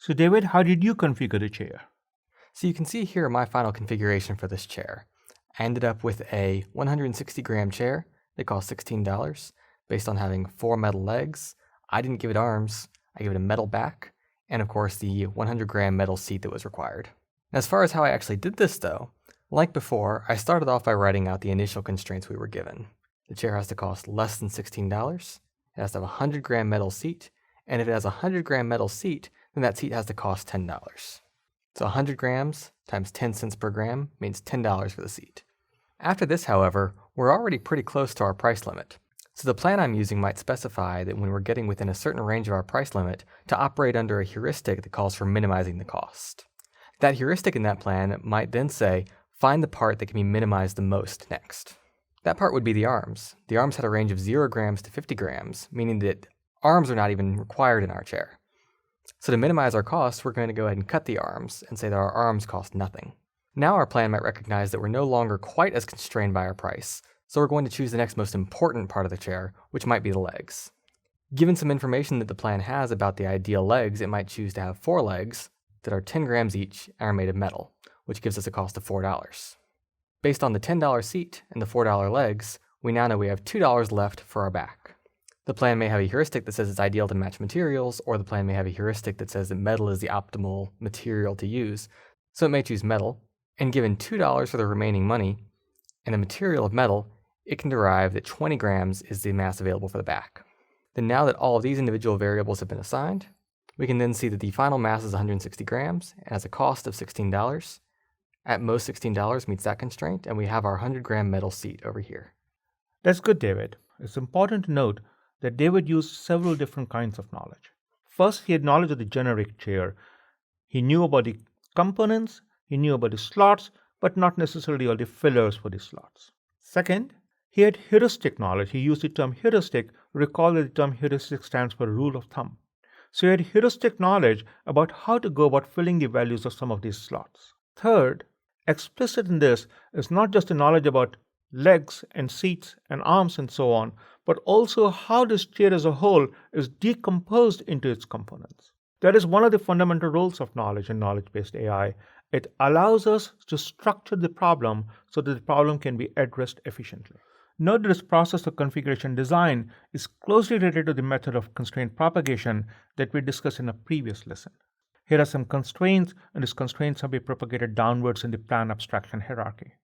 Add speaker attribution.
Speaker 1: So David, how did you configure the chair?
Speaker 2: So you can see here my final configuration for this chair. I ended up with a 160-gram chair that cost $16 based on having 4 metal legs. I didn't give it arms, I gave it a metal back, and of course the 100-gram metal seat that was required. As far as how I actually did this though, like before, I started off by writing out the initial constraints we were given. The chair has to cost less than $16, it has to have a 100-gram metal seat, and if it has a 100-gram metal seat, then that seat has to cost $10. So 100 grams times 10 cents per gram means $10 for the seat. After this, however, we're already pretty close to our price limit. So the plan I'm using might specify that when we're getting within a certain range of our price limit, to operate under a heuristic that calls for minimizing the cost. That heuristic in that plan might then say, find the part that can be minimized the most next. That part would be the arms. The arms had a range of 0 grams to 50 grams, meaning that arms are not even required in our chair. So to minimize our costs, we're going to go ahead and cut the arms and say that our arms cost nothing. Now our plan might recognize that we're no longer quite as constrained by our price, so we're going to choose the next most important part of the chair, which might be the legs. Given some information that the plan has about the ideal legs, it might choose to have 4 legs that are 10 grams each and are made of metal, which gives us a cost of $4. Based on the $10 seat and the $4 legs, we now know we have $2 left for our back. The plan may have a heuristic that says it's ideal to match materials, or the plan may have a heuristic that says that metal is the optimal material to use, so it may choose metal, and given $2 for the remaining money, and a material of metal, it can derive that 20 grams is the mass available for the back. Then now that all of these individual variables have been assigned, we can then see that the final mass is 160 grams, and has a cost of $16. At most, $16 meets that constraint, and we have our 100-gram metal seat over here.
Speaker 1: That's good, David. It's important to note that David used several different kinds of knowledge. First, he had knowledge of the generic chair. He knew about the components, he knew about the slots, but not necessarily all the fillers for the slots. Second, he had heuristic knowledge. He used the term heuristic. Recall that the term heuristic stands for rule of thumb. So he had heuristic knowledge about how to go about filling the values of some of these slots. Third, explicit in this is not just the knowledge about legs and seats and arms and so on, but also how this chair as a whole is decomposed into its components. That is one of the fundamental roles of knowledge and knowledge-based AI. It allows us to structure the problem so that the problem can be addressed efficiently. Note that this process of configuration design is closely related to the method of constraint propagation that we discussed in a previous lesson. Here are some constraints, and these constraints have been propagated downwards in the plan abstraction hierarchy.